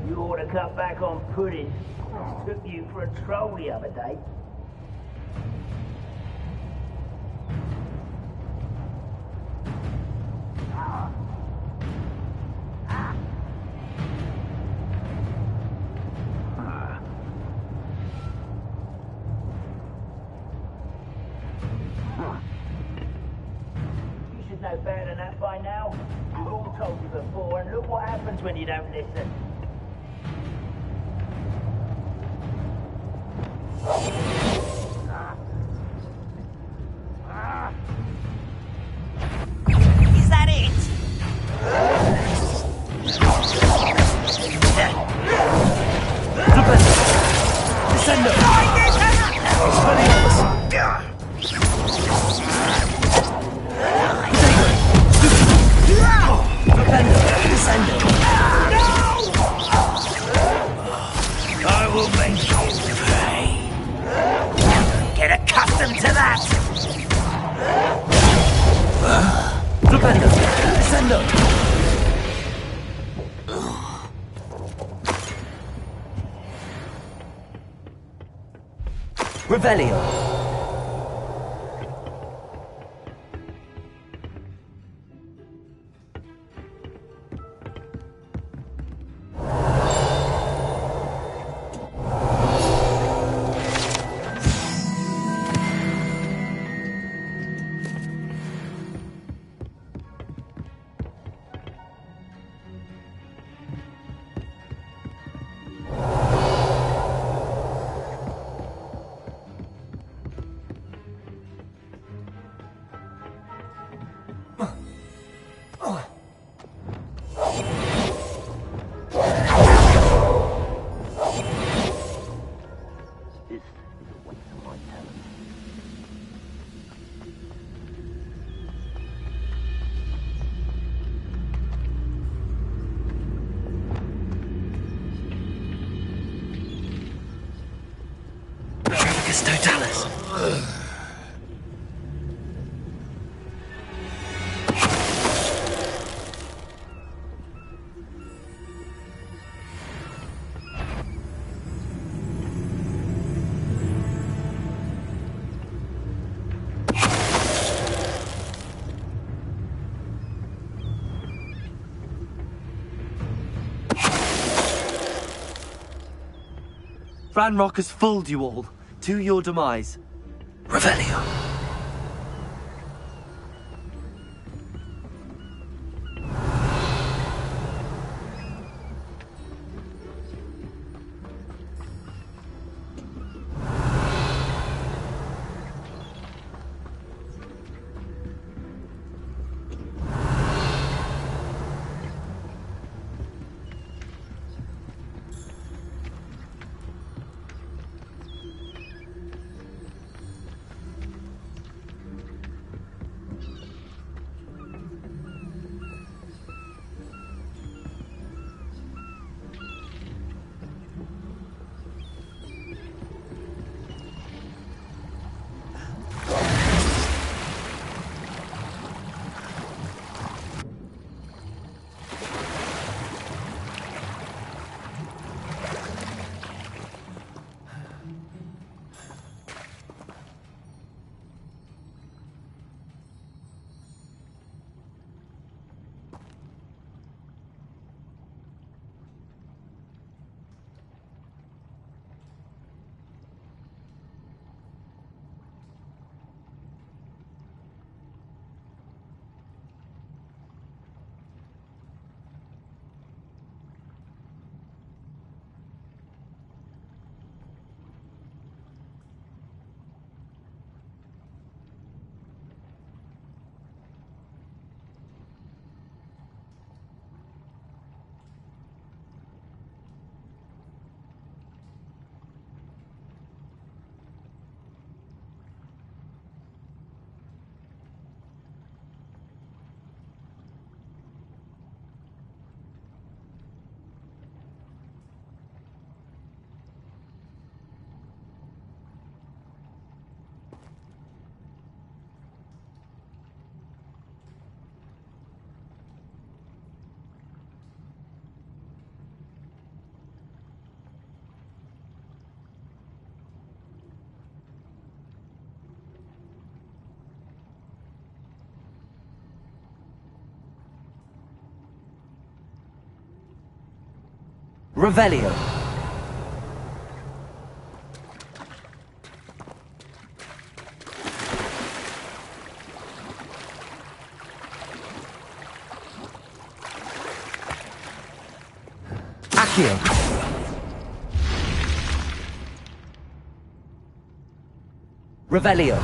You ought to cut back on pudding. Took you for a troll the other day. You should know better than that by now. We've all told you before, and look what happens when you don't listen. Is that it? Descendo! I will make you pay. Get accustomed to that! Stupendo! Descendo! Revelio! Totalis! Ranrock has fooled you all. To your demise. Revelio. Revelio. Accio. Revelio.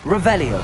Revelio.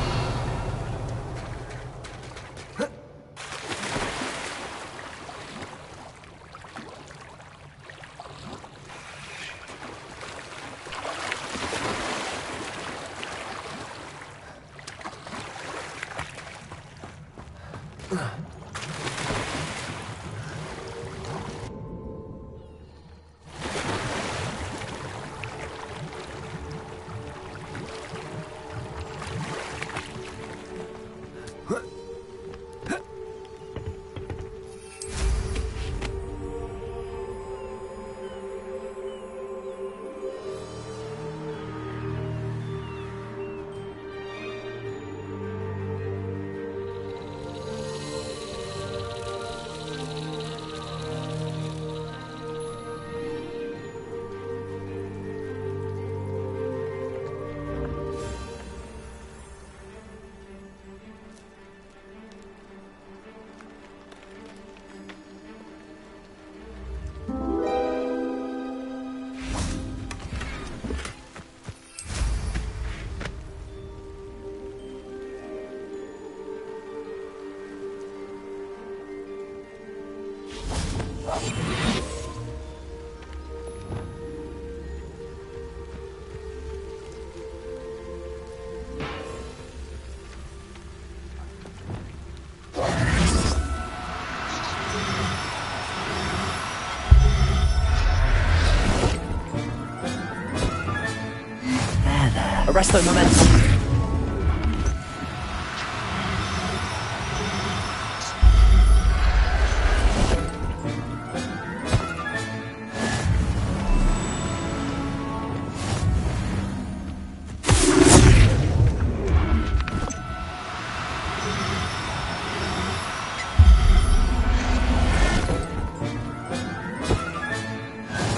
Arresto momentum.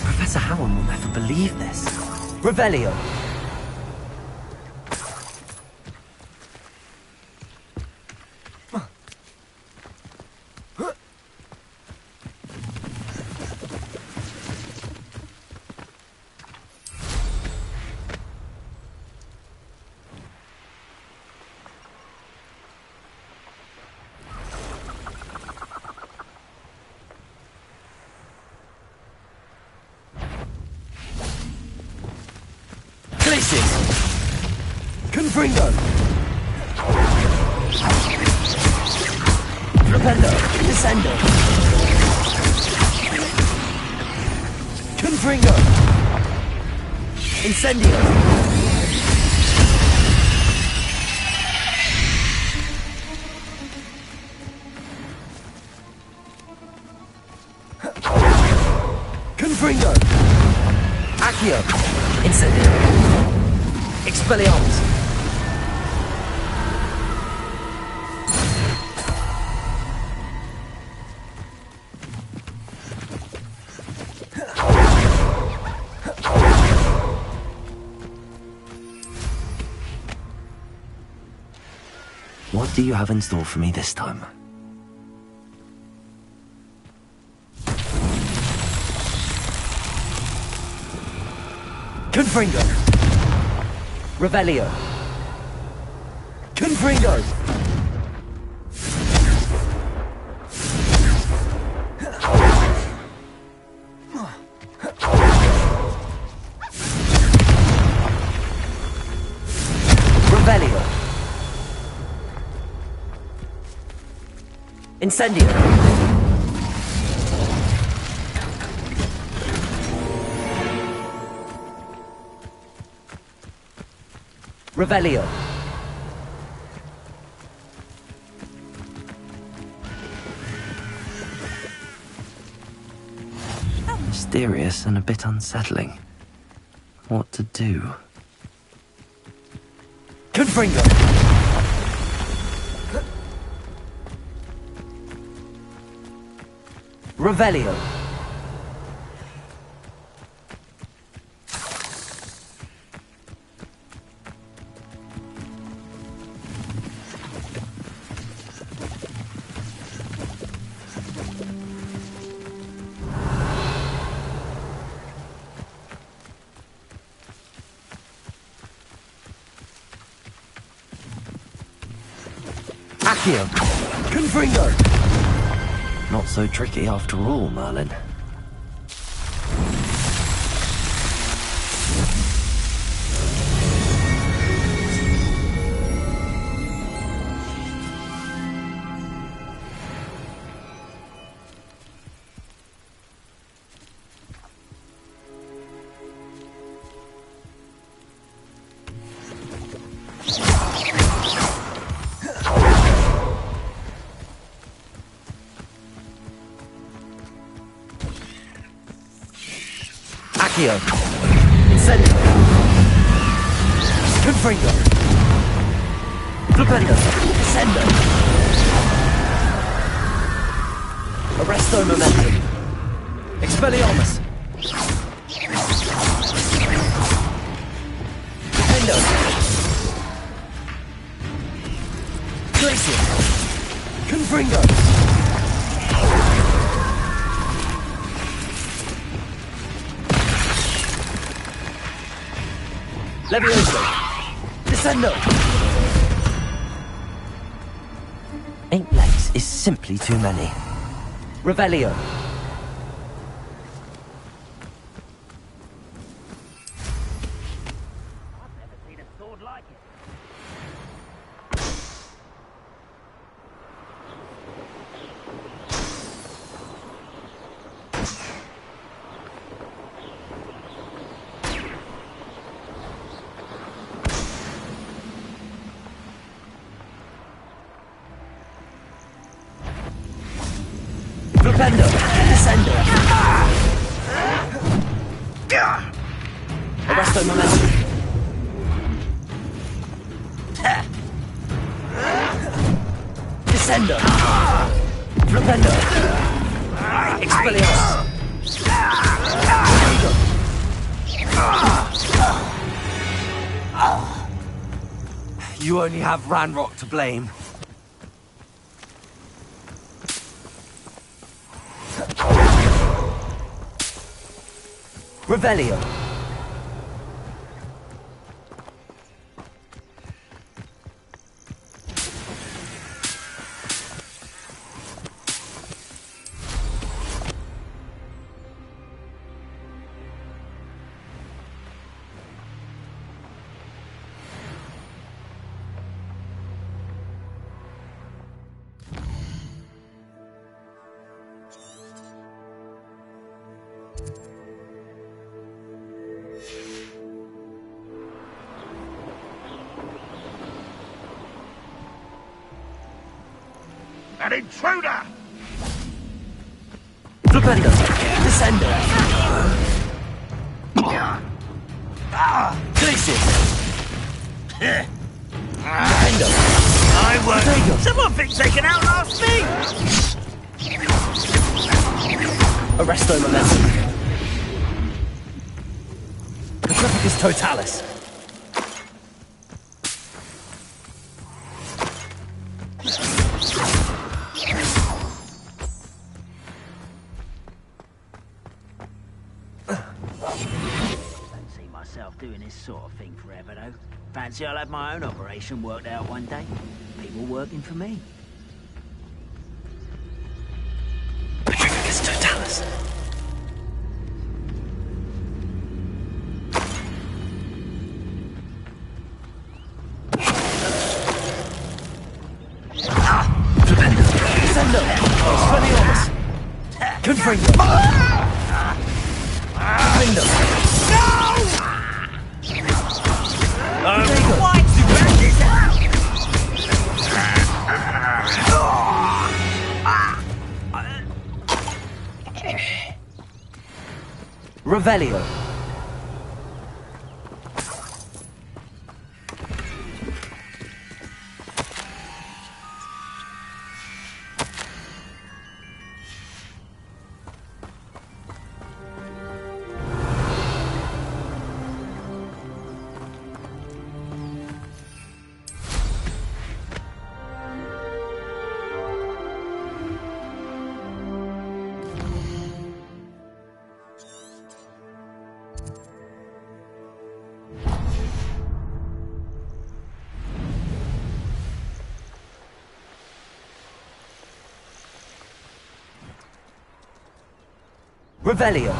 Professor Howard will never believe this. Revelio. Confringo! Propendo! Descendo! Confringo! Incendio! Confringo! Accio! Incendio! Expelliarmus! What do you have in store for me this time? Confringo! Revelio! Confringo! Revelio! Incendio! Revelio. Mysterious and a bit unsettling. What to do? Confringo! Revelio. Accio. Confringo. Not so tricky after all, Merlin. Accio. Incendio. Confringo. Flipendo. Sendo. Arresto momentum. Expelliarmus. Flipendo. Glacier. Confringo. Levioso! Descendo! 8 legs is simply too many. Revelio. I've never seen a sword like it. Flipendo. Descendo. Arresto momentum. Descendo. Flipendo. Expelliarmus. You only have Ranrock to blame. Revelio. An intruder! Flipendo. Descendo. Glacier. Flipendo. I won't. Someone thinks they can outlast me! Arresto momentum. Petrificus totalis. Don't see myself doing this sort of thing forever, though. Fancy I'll have my own operation worked out one day. People working for me. Petrificus totalis. Flipendo. Descendo. Expelliarmus. Confringo. Flipendo. Quite Revelio. Revelio.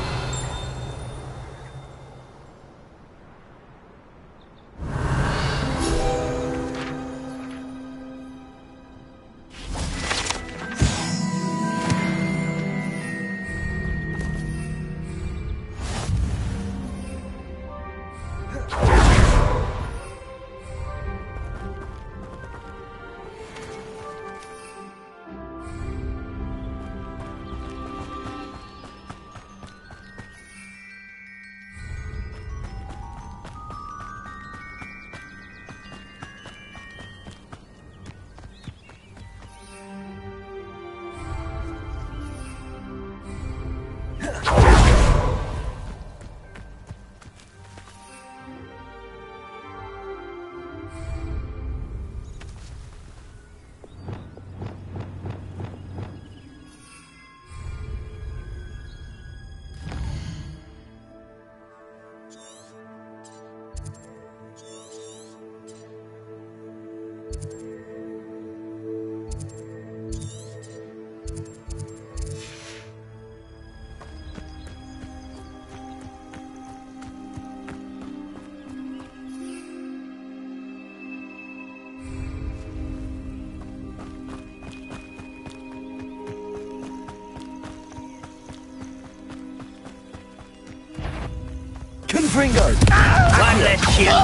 Confringo! One less ship.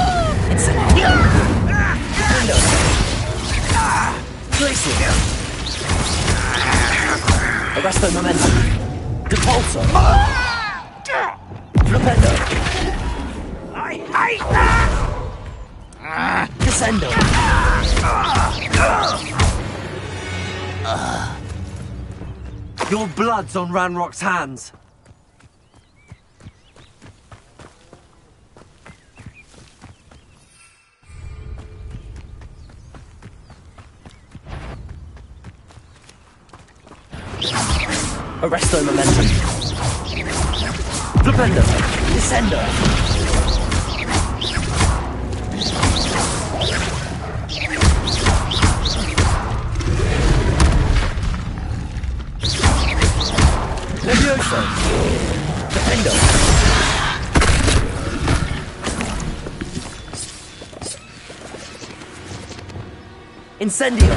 It's a window. Glacier. Arresto momentum. Depulso. Flipendo. I hate that! Descendo. Your blood's on Ranrock's hands. Arresto momentum. Flipendo. Descendo. Levioso. Defendo. Incendio.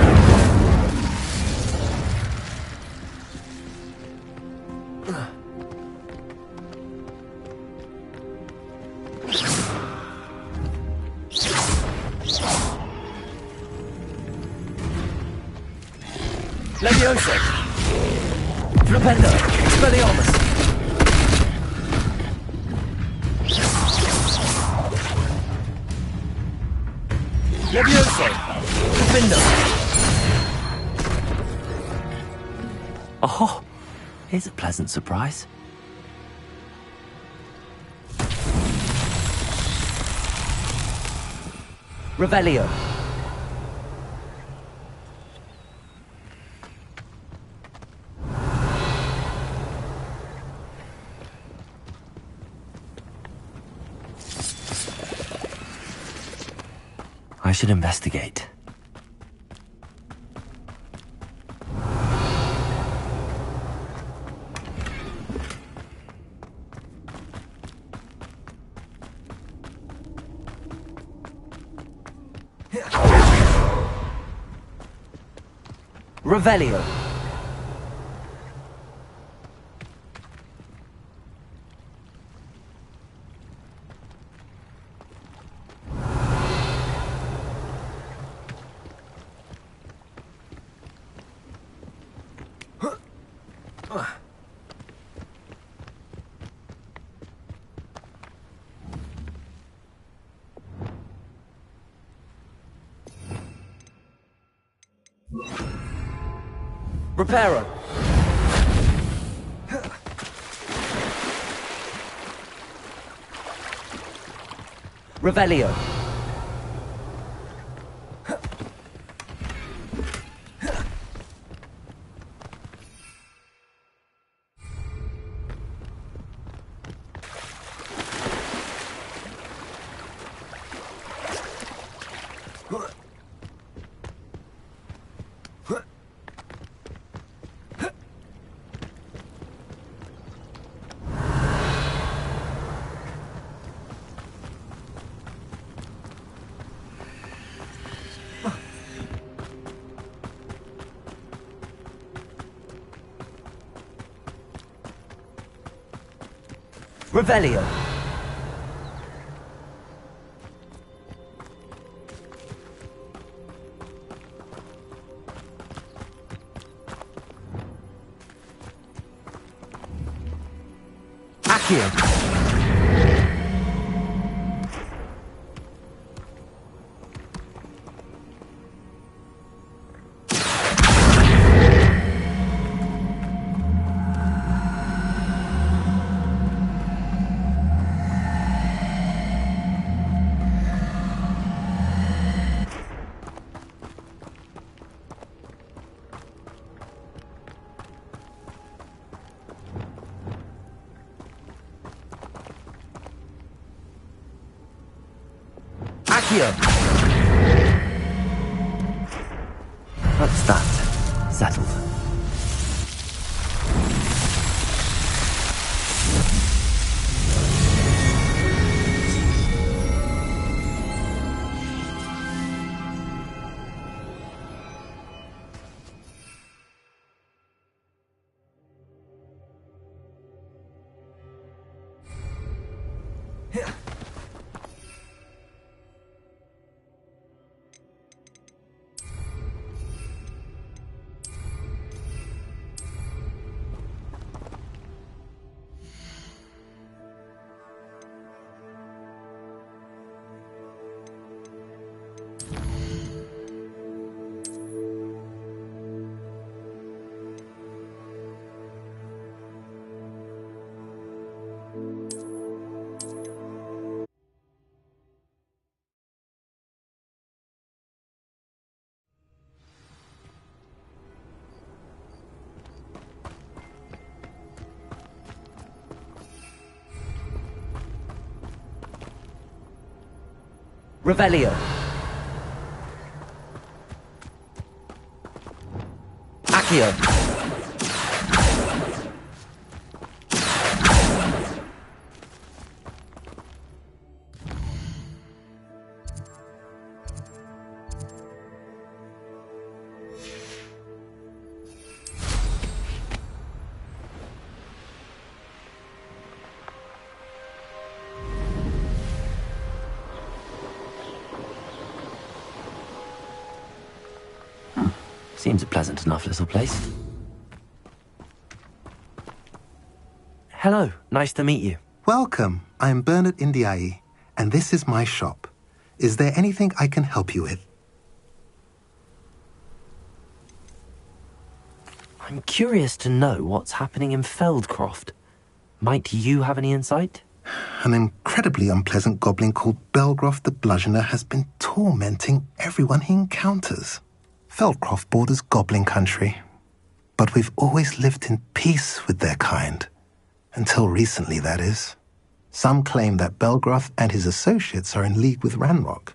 Levioso. Flipendo. Expelliarmus. Levioso. Flipendo. Oh, here's a pleasant surprise. Revelio. I should investigate. Revelio. Reparo. Revelio. Revelio. Accio. Accio. That's that. Settled. Revelio. Accio. Seems a pleasant enough little place. Hello, nice to meet you. Welcome. I'm Bernard Indiai, and this is my shop. Is there anything I can help you with? I'm curious to know what's happening in Feldcroft. Might you have any insight? An incredibly unpleasant goblin called Belgroth the Bludgeoner has been tormenting everyone he encounters. Feldcroft borders goblin country, but we've always lived in peace with their kind. Until recently, that is. Some claim that Belgroth and his associates are in league with Ranrock.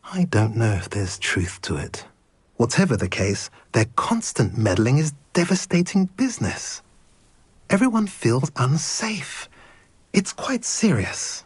I don't know if there's truth to it. Whatever the case, their constant meddling is devastating business. Everyone feels unsafe. It's quite serious.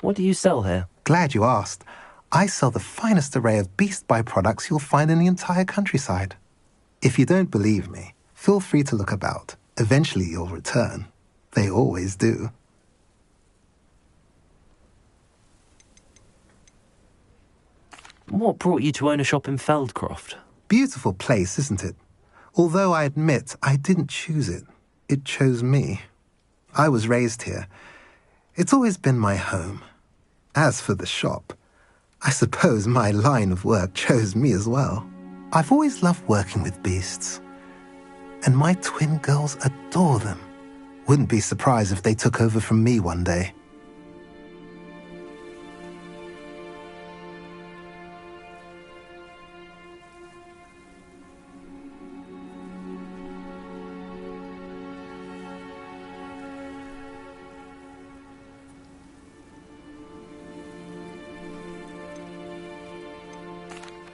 What do you sell here? Glad you asked. I sell the finest array of Beast byproducts you'll find in the entire countryside. If you don't believe me, feel free to look about. Eventually you'll return. They always do. What brought you to own a shop in Feldcroft? Beautiful place, isn't it? Although I admit I didn't choose it. It chose me. I was raised here. It's always been my home. As for the shop, I suppose my line of work chose me as well. I've always loved working with beasts. And my twin girls adore them. Wouldn't be surprised if they took over from me one day.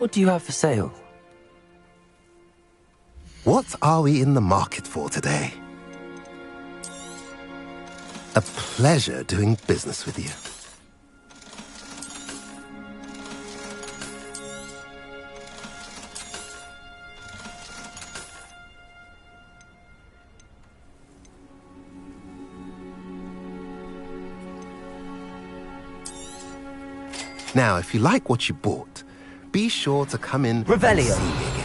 What do you have for sale? What are we in the market for today? A pleasure doing business with you. Now, if you like what you bought, be sure to come in Revelio. and see me again.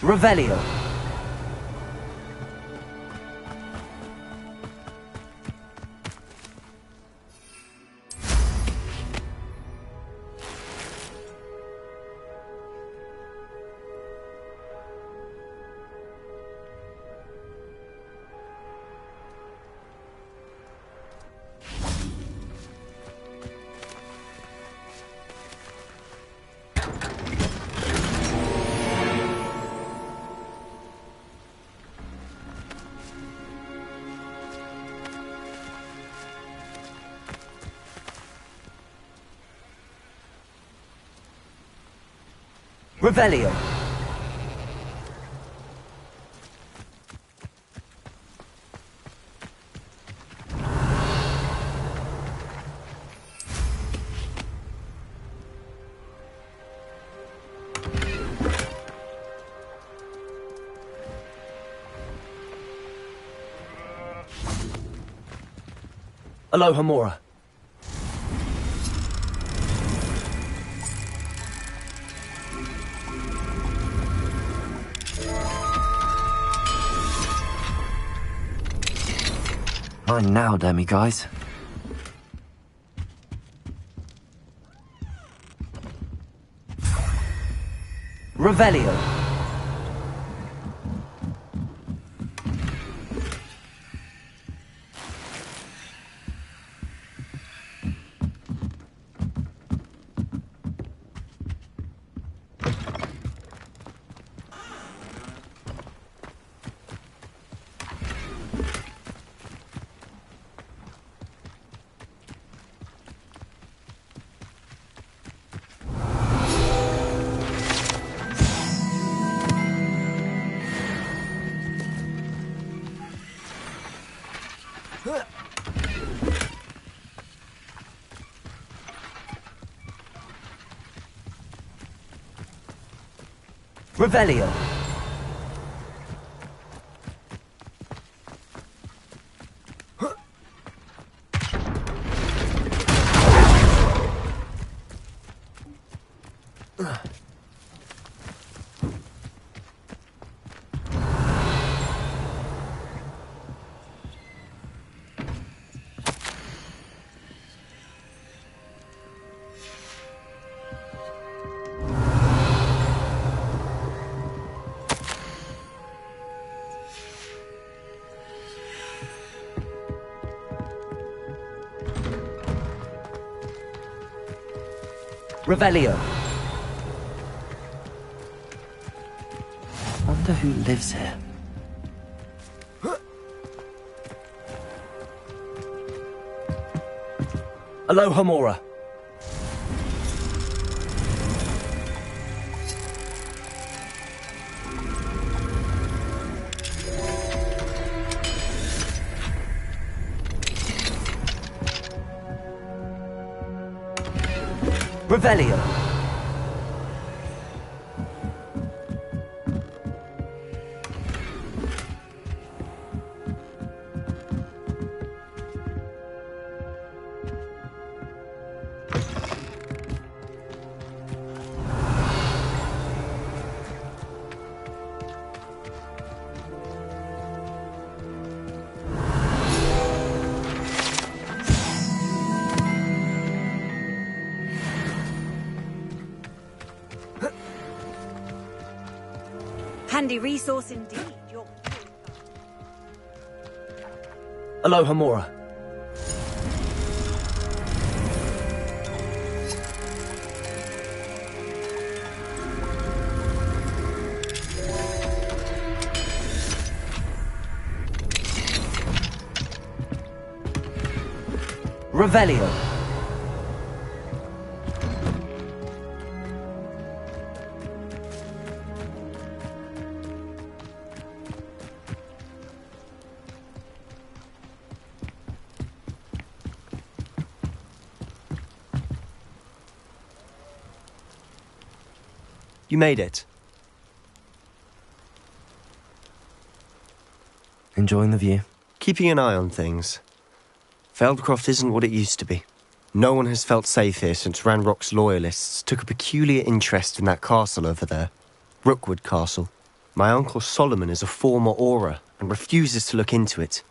Revelio. Revelio. Aloha Mora. Mine now, Demi guys. Revelio. Revelio. Revelio. Wonder who lives here. Alohomora. Revelio. Handy resource indeed. Alohomora. Revelio. You made it. Enjoying the view? Keeping an eye on things. Feldcroft isn't what it used to be. No one has felt safe here since Ranrock's loyalists took a peculiar interest in that castle over there. Rookwood Castle. My uncle Solomon is a former Auror and refuses to look into it,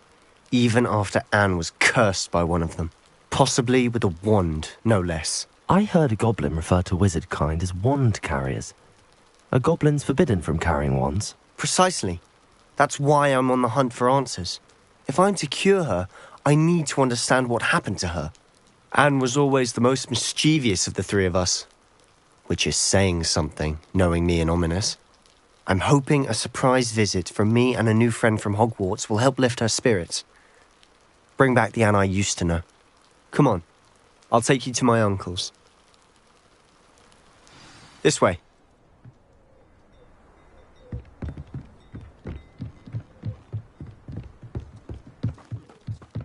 even after Anne was cursed by one of them. Possibly with a wand, no less. I heard a goblin refer to wizard kind as wand carriers. Are goblins forbidden from carrying wands? Precisely. That's why I'm on the hunt for answers. If I'm to cure her, I need to understand what happened to her. Anne was always the most mischievous of the three of us. Which is saying something, knowing me and Ominis. I'm hoping a surprise visit from me and a new friend from Hogwarts will help lift her spirits. Bring back the Anne I used to know. Come on, I'll take you to my uncle's. This way.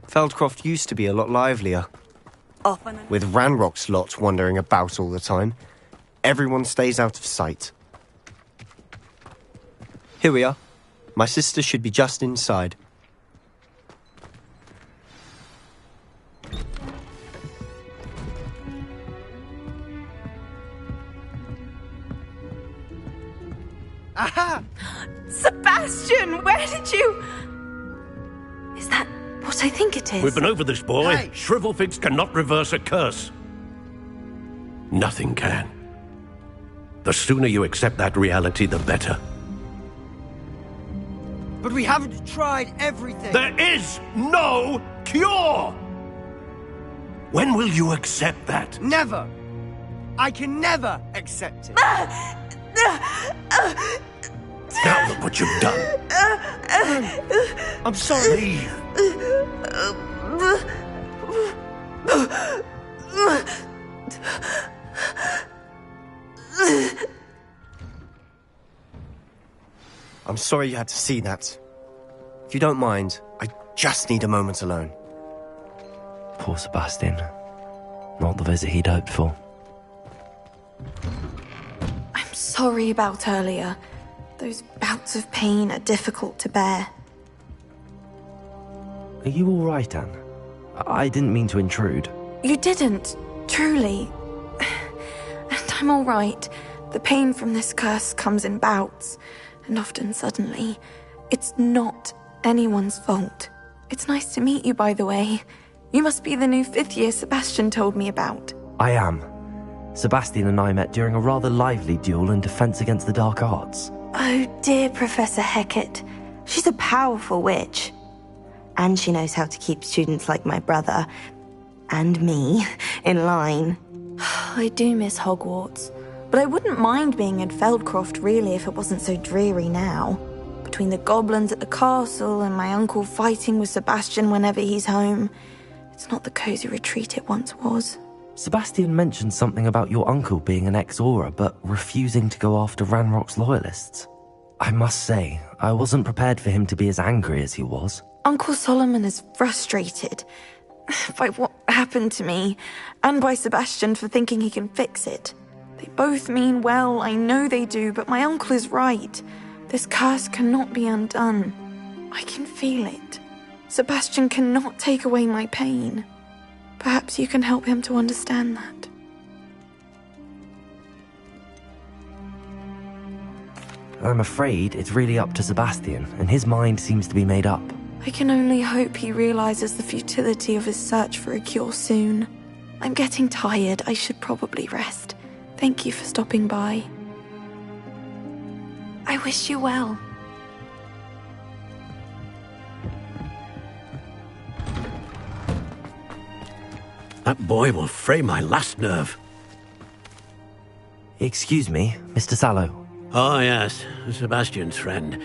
Feldcroft used to be a lot livelier. Often. With Ranrock's lot wandering about all the time, everyone stays out of sight. Here we are. My sister should be just inside. Aha! Sebastian, where did you... Is that what I think it is? We've been over this, boy. Hey. Shrivelfigs cannot reverse a curse. Nothing can. The sooner you accept that reality, the better. But we haven't tried everything. There is no cure! When will you accept that? Never. I can never accept it. Now look what you've done. I'm sorry. Leave. I'm sorry you had to see that. If you don't mind, I just need a moment alone. Poor Sebastian. Not the visit he'd hoped for. I'm sorry about earlier. Those bouts of pain are difficult to bear. Are you all right, Anne? I didn't mean to intrude. You didn't, truly. And I'm all right. The pain from this curse comes in bouts, and often suddenly. It's not anyone's fault. It's nice to meet you, by the way. You must be the new 5th year Sebastian told me about. I am. Sebastian and I met during a rather lively duel in Defense Against the Dark Arts. Oh, dear Professor Hecat. She's a powerful witch. And she knows how to keep students like my brother, and me, in line. I do miss Hogwarts, but I wouldn't mind being in Feldcroft really if it wasn't so dreary now. Between the goblins at the castle and my uncle fighting with Sebastian whenever he's home, it's not the cosy retreat it once was. Sebastian mentioned something about your uncle being an ex-Auror, but refusing to go after Ranrock's loyalists. I must say, I wasn't prepared for him to be as angry as he was. Uncle Solomon is frustrated by what happened to me, and by Sebastian for thinking he can fix it. They both mean well, I know they do, but my uncle is right. This curse cannot be undone. I can feel it. Sebastian cannot take away my pain. Perhaps you can help him to understand that. I'm afraid it's really up to Sebastian, and his mind seems to be made up. I can only hope he realizes the futility of his search for a cure soon. I'm getting tired. I should probably rest. Thank you for stopping by. I wish you well. That boy will fray my last nerve. Excuse me, Mr. Sallow. Oh, yes, Sebastian's friend.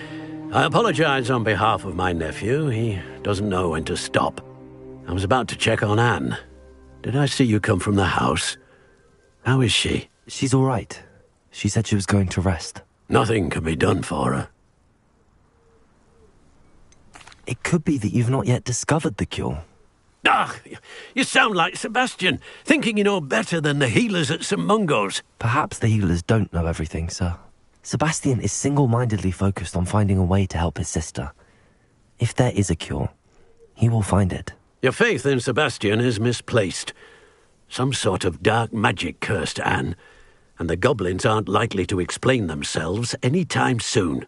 I apologize on behalf of my nephew. He doesn't know when to stop. I was about to check on Anne. Did I see you come from the house? How is she? She's all right. She said she was going to rest. Nothing can be done for her. It could be that you've not yet discovered the cure. Ah, you sound like Sebastian, thinking you know better than the healers at St. Mungo's. Perhaps the healers don't know everything, sir. Sebastian is single-mindedly focused on finding a way to help his sister. If there is a cure, he will find it. Your faith in Sebastian is misplaced. Some sort of dark magic cursed Anne, and the goblins aren't likely to explain themselves any time soon.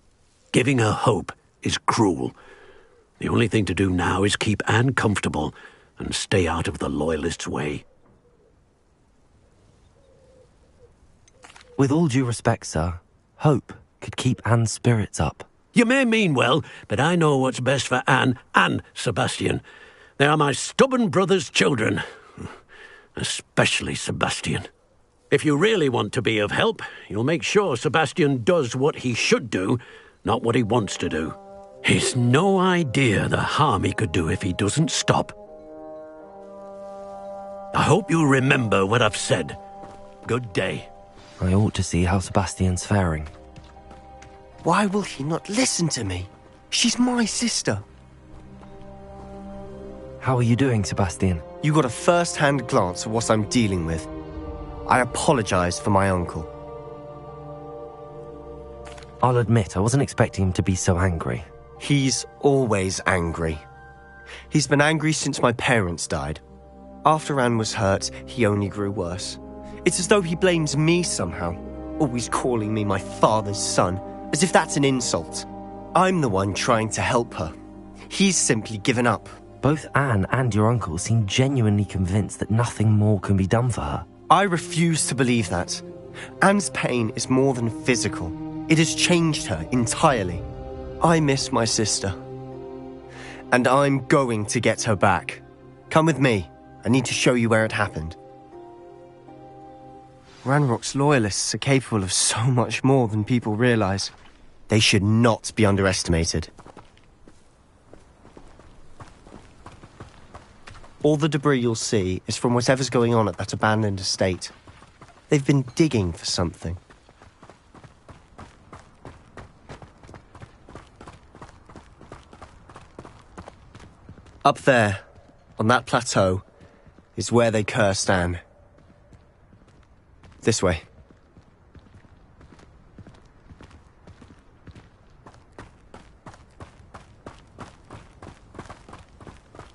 Giving her hope is cruel. The only thing to do now is keep Anne comfortable and stay out of the Loyalists' way. With all due respect, sir, hope could keep Anne's spirits up. You may mean well, but I know what's best for Anne and Sebastian. They are my stubborn brother's children. Especially Sebastian. If you really want to be of help, you'll make sure Sebastian does what he should do, not what he wants to do. He's no idea the harm he could do if he doesn't stop. I hope you'll remember what I've said. Good day. I ought to see how Sebastian's faring. Why will he not listen to me? She's my sister. How are you doing, Sebastian? You got a first-hand glance at what I'm dealing with. I apologize for my uncle. I'll admit, I wasn't expecting him to be so angry. He's always angry. He's been angry since my parents died. After Anne was hurt, he only grew worse. It's as though he blames me somehow, always calling me my father's son, as if that's an insult. I'm the one trying to help her. He's simply given up. Both Anne and your uncle seem genuinely convinced that nothing more can be done for her. I refuse to believe that. Anne's pain is more than physical. It has changed her entirely. I miss my sister. And I'm going to get her back. Come with me. I need to show you where it happened. Ranrock's loyalists are capable of so much more than people realize. They should not be underestimated. All the debris you'll see is from whatever's going on at that abandoned estate. They've been digging for something. Up there, on that plateau, is where they cursed Anne. This way.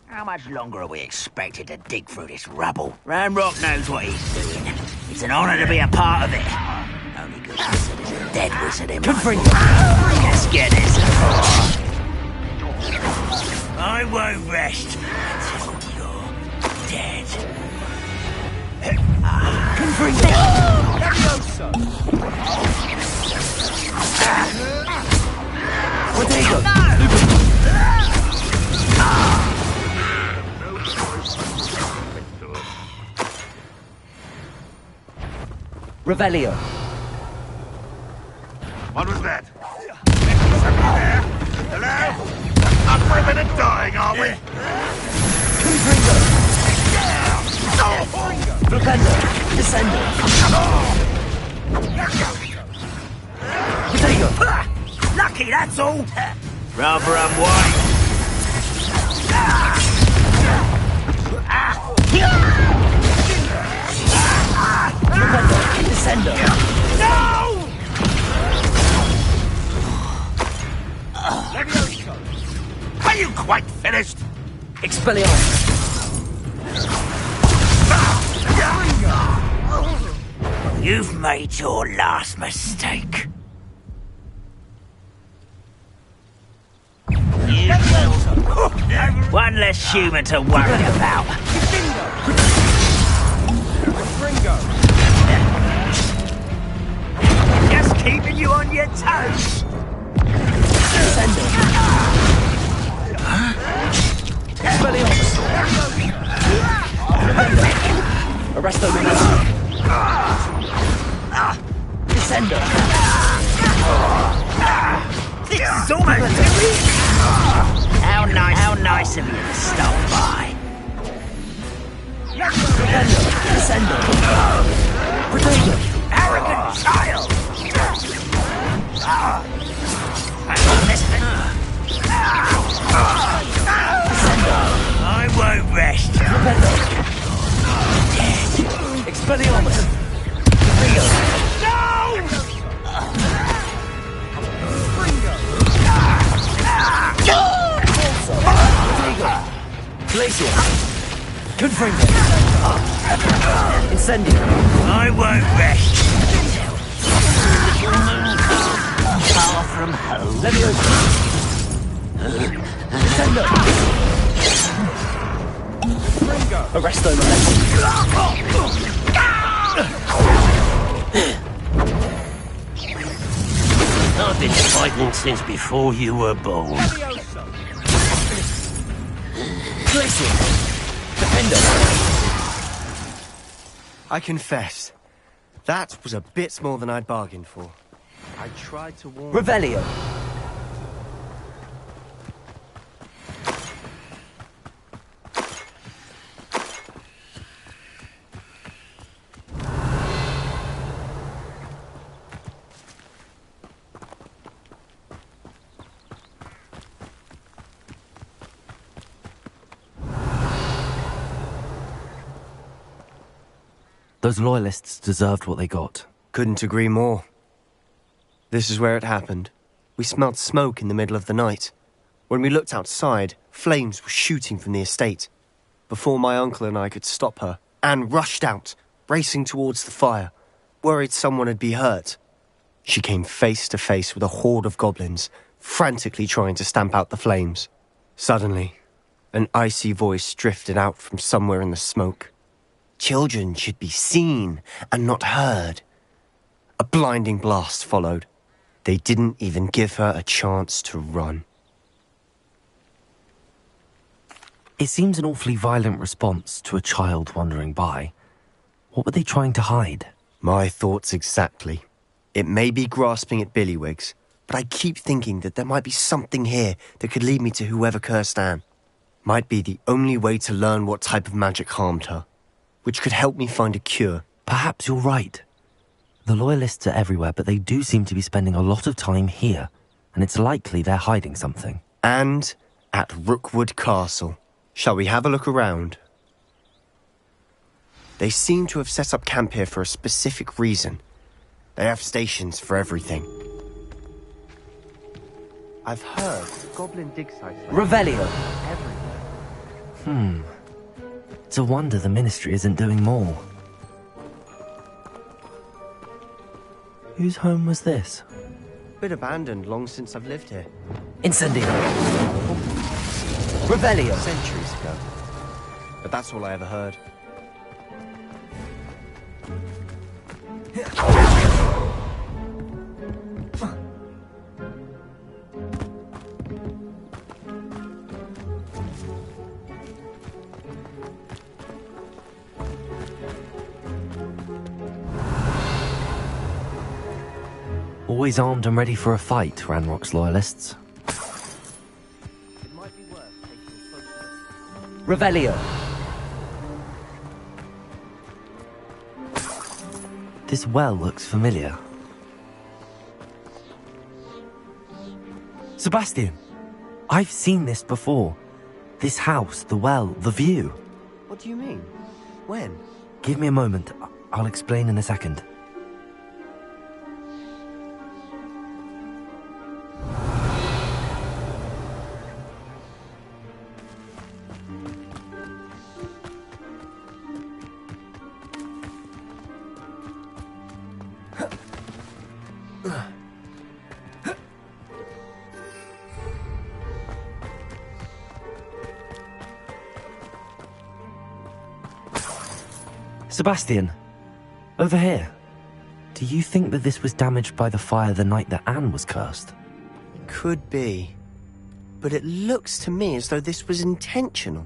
How much longer are we expected to dig through this rubble? Ranrock knows what he's doing. It's an honor to be a part of it. Only good wizard is a dead wizard in my book. Let's get this. I won't rest until you're dead. Where'd they go? Revelio. What was that? Somebody there? Hello? Unwomen are dying, are we? Confringo. Flipendo. Descendo. Potato. Lucky, that's all. Rather unwise. Flipendo. Descendo. No! Are you quite finished? Expelliarmus. You've made your last mistake. One less human to worry about. Just keeping you on your toes. Expelliarmus. Arresto Momentum. Descendo. This is almost how nice of you to stop by. Descendo. Potato. Arrogant child. I won't rest. Expelliarmus. Glacier. Confringo. Incendio. I won't rest. Far from home. Leviosa. Descendo. Arresto Momentum. I've been fighting since before you were born. Glacier. Defendo. I confess, that was a bit more than I'd bargained for. I tried to warn... Revelio. Those loyalists deserved what they got. Couldn't agree more. This is where it happened. We smelled smoke in the middle of the night. When we looked outside, flames were shooting from the estate. Before my uncle and I could stop her, Anne rushed out, racing towards the fire, worried someone had been hurt. She came face to face with a horde of goblins, frantically trying to stamp out the flames. Suddenly, an icy voice drifted out from somewhere in the smoke. Children should be seen and not heard. A blinding blast followed. They didn't even give her a chance to run. It seems an awfully violent response to a child wandering by. What were they trying to hide? My thoughts exactly. It may be grasping at Billywigs, but I keep thinking that there might be something here that could lead me to whoever cursed Anne. Might be the only way to learn what type of magic harmed her, which could help me find a cure. Perhaps you're right. The Loyalists are everywhere, but they do seem to be spending a lot of time here, and it's likely they're hiding something. And at Rookwood Castle. Shall we have a look around? They seem to have set up camp here for a specific reason. They have stations for everything. I've heard goblin dig sites like Revelio. everywhere. It's a wonder the Ministry isn't doing more. Whose home was this? Been abandoned long since I've lived here. Incendio. Revelio. Centuries ago. But that's all I ever heard. Always armed and ready for a fight, Ranrock's loyalists. It might be worth taking a closer look. Revelio. This well looks familiar. Sebastian, I've seen this before. This house, the well, the view. What do you mean? When? Give me a moment. I'll explain in a second. Sebastian, over here. Do you think that this was damaged by the fire the night that Anne was cursed? Could be. But it looks to me as though this was intentional.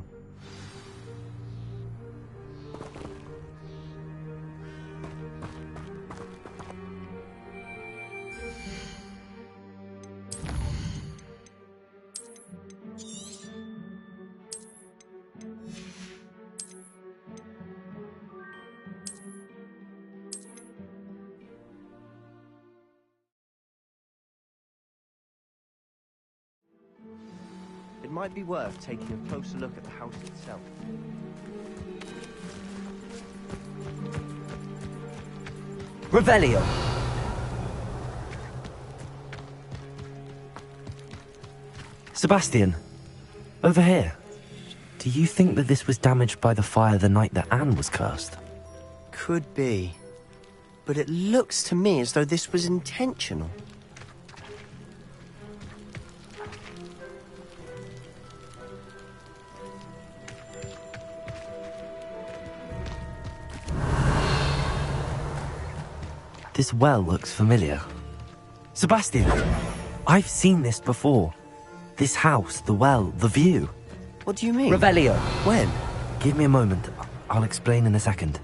It might be worth taking a closer look at the house itself. Revelio. Sebastian, over here. Do you think that this was damaged by the fire the night that Anne was cursed? Could be. But it looks to me as though this was intentional. This well looks familiar. Sebastian, I've seen this before. This house, the well, the view. What do you mean? Revelio. When? Give me a moment. I'll explain in a second.